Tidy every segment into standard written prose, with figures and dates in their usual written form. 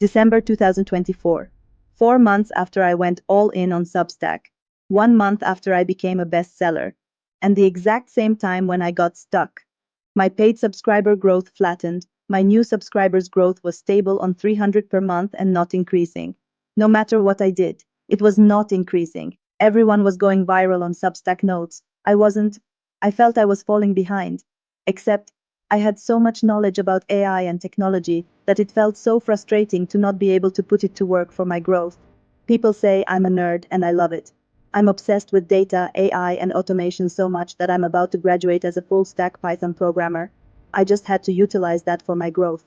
December 2024. 4 months after I went all in on Substack. 1 month after I became a bestseller. And the exact same time when I got stuck. My paid subscriber growth flattened, my new subscribers growth was stable on 300 per month and not increasing. No matter what I did, it was not increasing. Everyone was going viral on Substack notes. I wasn't. I felt I was falling behind. Except, I had so much knowledge about AI and technology that it felt so frustrating to not be able to put it to work for my growth. People say I'm a nerd and I love it. I'm obsessed with data, AI, and automation so much that I'm about to graduate as a full stack Python programmer. I just had to utilize that for my growth.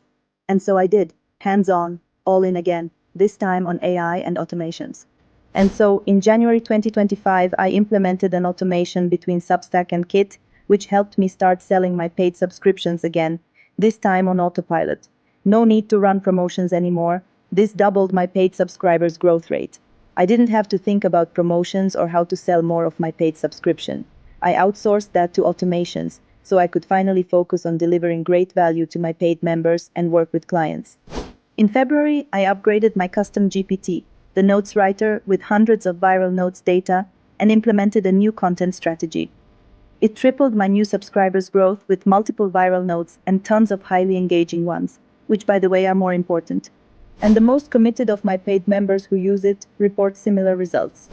And so I did, hands on, all in again, this time on AI and automations. And so in January 2025, I implemented an automation between Substack and Kit, which helped me start selling my paid subscriptions again, this time on autopilot. No need to run promotions anymore. This doubled my paid subscribers' growth rate. I didn't have to think about promotions or how to sell more of my paid subscription. I outsourced that to automations, so I could finally focus on delivering great value to my paid members and work with clients. In February, I upgraded my custom GPT, the notes writer with hundreds of viral notes data, and implemented a new content strategy. It tripled my new subscribers' growth with multiple viral notes and tons of highly engaging ones, which by the way are more important. And the most committed of my paid members who use it report similar results.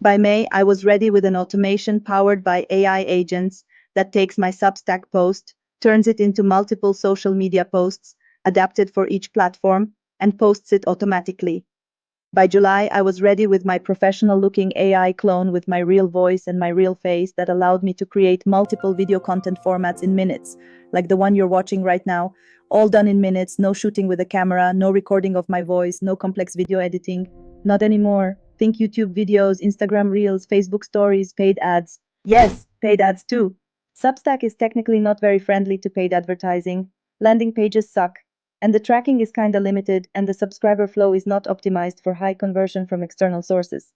By May, I was ready with an automation powered by AI agents that takes my Substack post, turns it into multiple social media posts, adapted for each platform, and posts it automatically. By July, I was ready with my professional-looking AI clone with my real voice and my real face that allowed me to create multiple video content formats in minutes, like the one you're watching right now, all done in minutes, no shooting with a camera, no recording of my voice, no complex video editing. Not anymore. Think YouTube videos, Instagram Reels, Facebook Stories, paid ads. Yes, paid ads too. Substack is technically not very friendly to paid advertising. Landing pages suck. And the tracking is kinda limited, and the subscriber flow is not optimized for high conversion from external sources.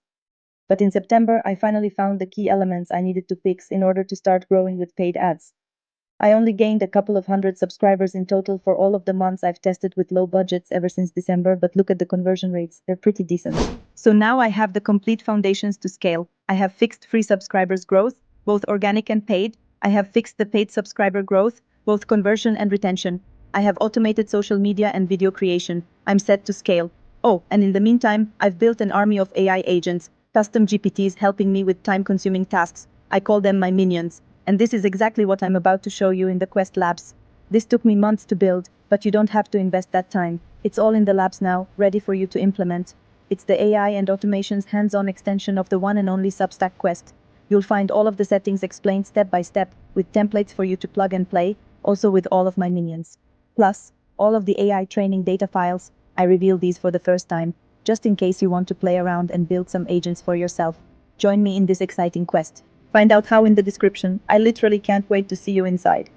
But in September, I finally found the key elements I needed to fix in order to start growing with paid ads. I only gained a couple of hundred subscribers in total for all of the months I've tested with low budgets ever since December, but look at the conversion rates, they're pretty decent. So now I have the complete foundations to scale. I have fixed free subscribers growth, both organic and paid. I have fixed the paid subscriber growth, both conversion and retention. I have automated social media and video creation. I'm set to scale. Oh, and in the meantime, I've built an army of AI agents, custom GPTs helping me with time-consuming tasks. I call them my minions. And this is exactly what I'm about to show you in the Quest Labs. This took me months to build, but you don't have to invest that time. It's all in the labs now, ready for you to implement. It's the AI and automations hands-on extension of the one and only Substack Quest. You'll find all of the settings explained step by step, with templates for you to plug and play, also with all of my minions. Plus, all of the AI training data files. I reveal these for the first time, just in case you want to play around and build some agents for yourself. Join me in this exciting quest. Find out how in the description. I literally can't wait to see you inside.